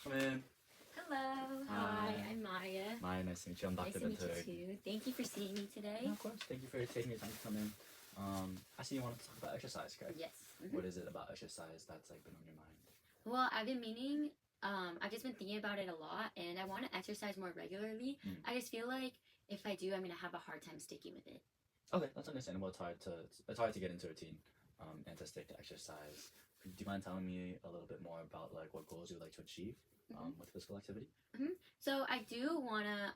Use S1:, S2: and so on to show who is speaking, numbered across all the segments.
S1: Come in.
S2: Hello.
S1: Hi.
S2: Hi, I'm Maya.
S1: Maya, nice to meet you. I'm
S2: Nice
S1: Dr.
S2: to meet
S1: Benturg.
S2: you too. Thank you for seeing me today.
S1: No, of course. Thank you for taking your time to come in. I see you want to talk about exercise, correct?
S2: Yes.
S1: What is it about exercise that's like been on your mind?
S2: Well, I've been meaning, I've just been thinking about it a lot, and I want to exercise more regularly. I just feel like if I do, I'm gonna have a hard time sticking with it.
S1: Okay, that's understandable. It's hard to get into a routine, and to stick to exercise. Do you mind telling me a little bit more about like what goals you'd like to achieve, with physical activity?
S2: So I do wanna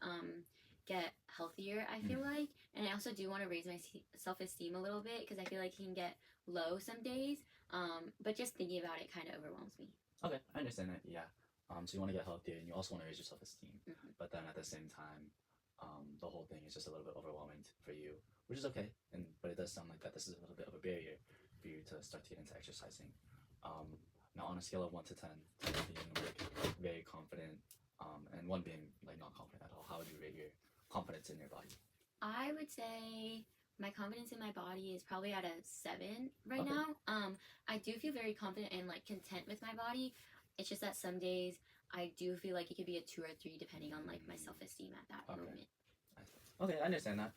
S2: get healthier. I feel like, and I also do want to raise my self-esteem a little bit because I feel like it can get low some days. But just thinking about it kind of overwhelms me.
S1: Okay, I understand that. Yeah. So you want to get healthier, and you also want to raise your self-esteem, but then at the same time, the whole thing is just a little bit overwhelming for you, which is okay. But it does sound like that this is a little bit of a barrier for you to start to get into exercising. Now on a scale of 1 to 10, 10 being like very confident, and 1 being like not confident at all, how would you rate your confidence in your body?
S2: I would say my confidence in my body is probably at a 7 right
S1: Okay.
S2: now. I do feel very confident and like content with my body. It's just that some days I do feel like it could be a 2 or 3 depending on like my self-esteem at that
S1: Okay.
S2: moment.
S1: Okay, I understand that.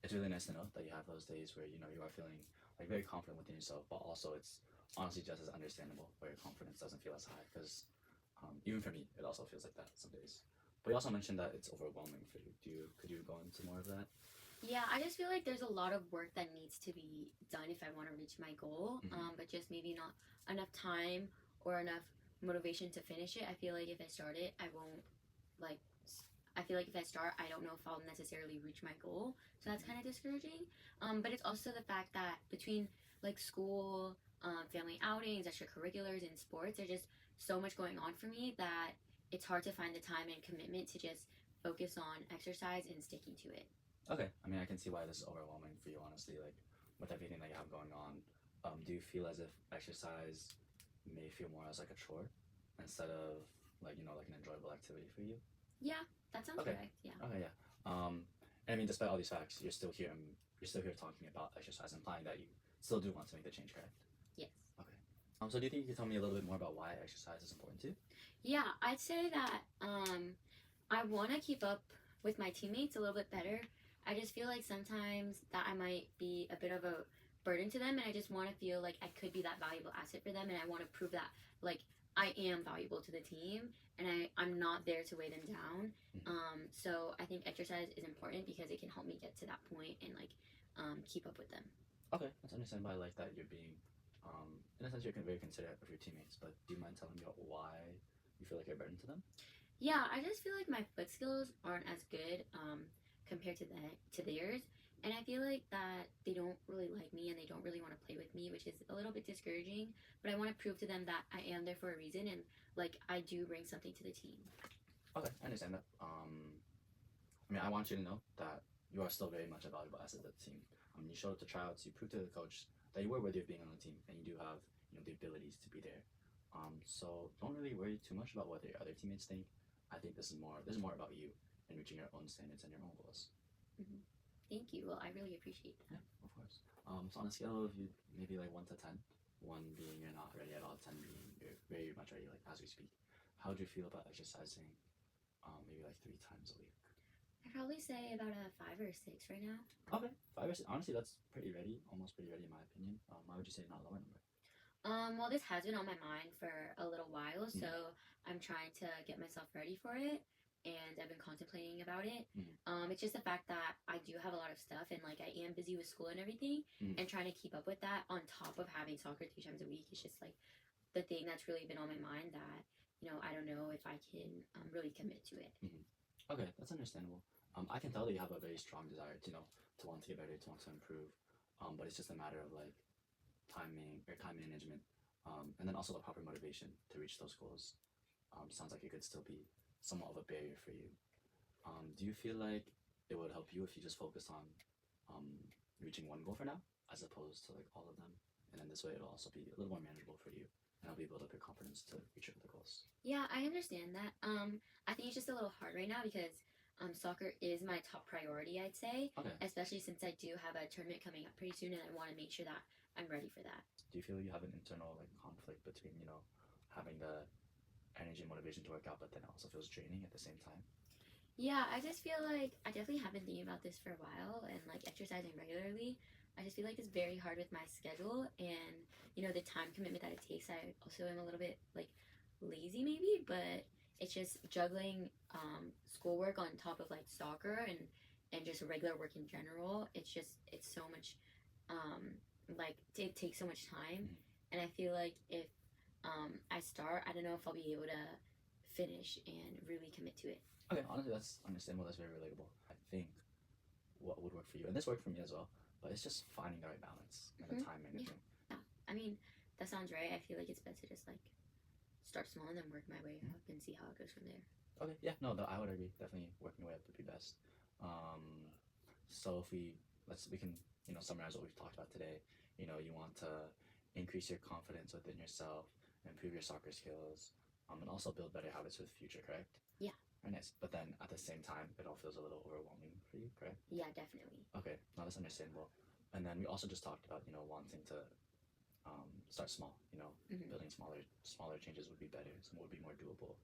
S1: It's really nice to know that you have those days where you are feeling like very confident within yourself, but also it's honestly just as understandable where your confidence doesn't feel as high because, even for me, it also feels like that some days. But you also mentioned that it's overwhelming for you. Could you go into more of that?
S2: Yeah, I just feel like there's a lot of work that needs to be done if I want to reach my goal, but just maybe not enough time or enough motivation to finish it. I feel like if I start it, I won't like. I feel like if I start, I don't know if I'll necessarily reach my goal, so that's kind of discouraging. But it's also the fact that between like school, family outings, extracurriculars, and sports, there's just so much going on for me that it's hard to find the time and commitment to just focus on exercise and sticking to it.
S1: Okay, I mean I can see why this is overwhelming for you, honestly. Like with everything that you have going on, do you feel as if exercise may feel more as like a chore instead of like like an enjoyable activity for you?
S2: Yeah, that sounds
S1: Okay.
S2: correct. Yeah.
S1: Okay, yeah. And I mean, despite all these facts, you're still here talking about exercise, implying that you still do want to make the change, correct?
S2: Yes.
S1: Okay. So do you think you could tell me a little bit more about why exercise is important to you?
S2: Yeah, I'd say that I want to keep up with my teammates a little bit better. I just feel like sometimes that I might be a bit of a burden to them, and I just want to feel like I could be that valuable asset for them, and I want to prove that like I am valuable to the team, and I'm not there to weigh them down. So I think exercise is important because it can help me get to that point and like keep up with them.
S1: Okay, that's understandable. I like that you're being, in a sense, you're very considerate of your teammates. But do you mind telling me about why you feel like you're a burden to them?
S2: Yeah, I just feel like my foot skills aren't as good compared to theirs, and I feel like that they don't really like me and they don't really want to play with me, which is a little bit discouraging. But I want to prove to them that I am there for a reason and like I do bring something to the team.
S1: Okay, I understand that. I mean, I want you to know that you are still very much a valuable asset to the team. You showed up to tryouts, you proved to the coach that you were worthy of being on the team, and you do have the abilities to be there. So don't really worry too much about what your other teammates think. I think this is more about you and reaching your own standards and your own goals.
S2: Thank you. Well, I really appreciate that.
S1: Yeah, of course. So on a scale of you maybe like 1 to 10, 1 being you're not ready at all, 10 being you're very much ready, like as we speak, how do you feel about exercising? Maybe like 3 times a week.
S2: I'd probably say about a 5 or 6 right now.
S1: Okay, 5 or 6. Honestly, that's pretty ready, almost pretty ready in my opinion. Why would you say not a lower number?
S2: Well, this has been on my mind for a little while, so I'm trying to get myself ready for it, and I've been contemplating about it. It's just the fact that I do have a lot of stuff, and like I am busy with school and everything, and trying to keep up with that on top of having soccer 3 times a week is just like the thing that's really been on my mind that I don't know if I can really commit to it.
S1: Okay, that's understandable. I can tell that you have a very strong desire to want to get better, to want to improve. But it's just a matter of like timing or time management, and then also the proper motivation to reach those goals. Sounds like it could still be somewhat of a barrier for you. Do you feel like it would help you if you just focused on reaching 1 goal for now, as opposed to like all of them? And then this way it'll also be a little more manageable for you, and it'll be build up your confidence to reach your other goals.
S2: Yeah, I understand that. I think it's just a little hard right now because soccer is my top priority, I'd say,
S1: Okay.
S2: especially since I do have a tournament coming up pretty soon, and I want to make sure that I'm ready for that.
S1: Do you feel you have an internal like conflict between having the energy and motivation to work out, but then it also feels draining at the same time?
S2: Yeah, I just feel like I definitely have been thinking about this for a while and like exercising regularly. I just feel like it's very hard with my schedule and the time commitment that it takes. I also am a little bit like lazy maybe, but it's just juggling schoolwork on top of like soccer and just regular work in general. It's so much like it takes so much time,
S1: Mhm.
S2: and I feel like if I start, I don't know if I'll be able to finish and really commit to it.
S1: Okay, honestly, that's understandable. That's very relatable. I think what would work for you, and this worked for me as well, but it's just finding the right balance and the
S2: Mhm.
S1: time
S2: Yeah.
S1: management.
S2: Yeah. I mean, that sounds right. I feel like it's best to just like start small and then work my way
S1: Mhm.
S2: up and see how it goes from there.
S1: Okay, yeah, no, I would agree. Definitely working your way up would be best. Um, so if we can summarize what we've talked about today. You want to increase your confidence within yourself, improve your soccer skills, and also build better habits for the future. Correct?
S2: Yeah.
S1: Very nice. But then at the same time, it all feels a little overwhelming for you. Correct?
S2: Yeah, definitely.
S1: Okay, no, that's understandable. And then we also just talked about wanting to start small.
S2: Hmm.
S1: Building smaller changes would be better. Some would be more doable.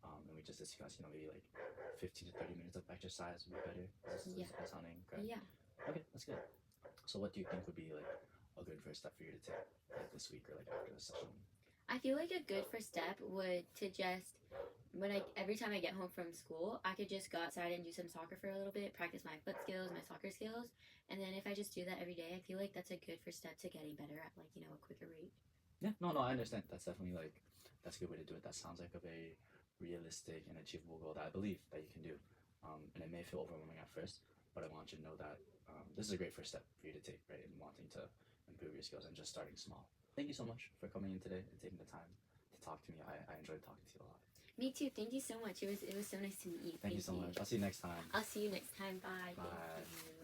S1: And we just discussed, maybe like 15 to 30 minutes of exercise would be better.
S2: Yeah.
S1: Is that sounding correct?
S2: Yeah.
S1: Okay, that's good. So what do you think would be like a good first step for you to take like this week or like after the session?
S2: I feel like a good first step would to just every time I get home from school, I could just go outside and do some soccer for a little bit, practice my foot skills, my soccer skills, and then if I just do that every day, I feel like that's a good first step to getting better at like a quicker rate.
S1: Yeah, no, I understand. That's definitely that's a good way to do it. That sounds like a very realistic and achievable goal that I believe that you can do. And it may feel overwhelming at first, but I want you to know that this is a great first step for you to take, right, in wanting to improve your skills and just starting small. Thank you so much for coming in today and taking the time to talk to me. I enjoyed talking to you a lot.
S2: Me too. Thank you so much. It was so nice to meet you.
S1: Thank you so much. I'll see you next time.
S2: I'll see you next time. Bye.
S1: Bye.
S2: Thank you.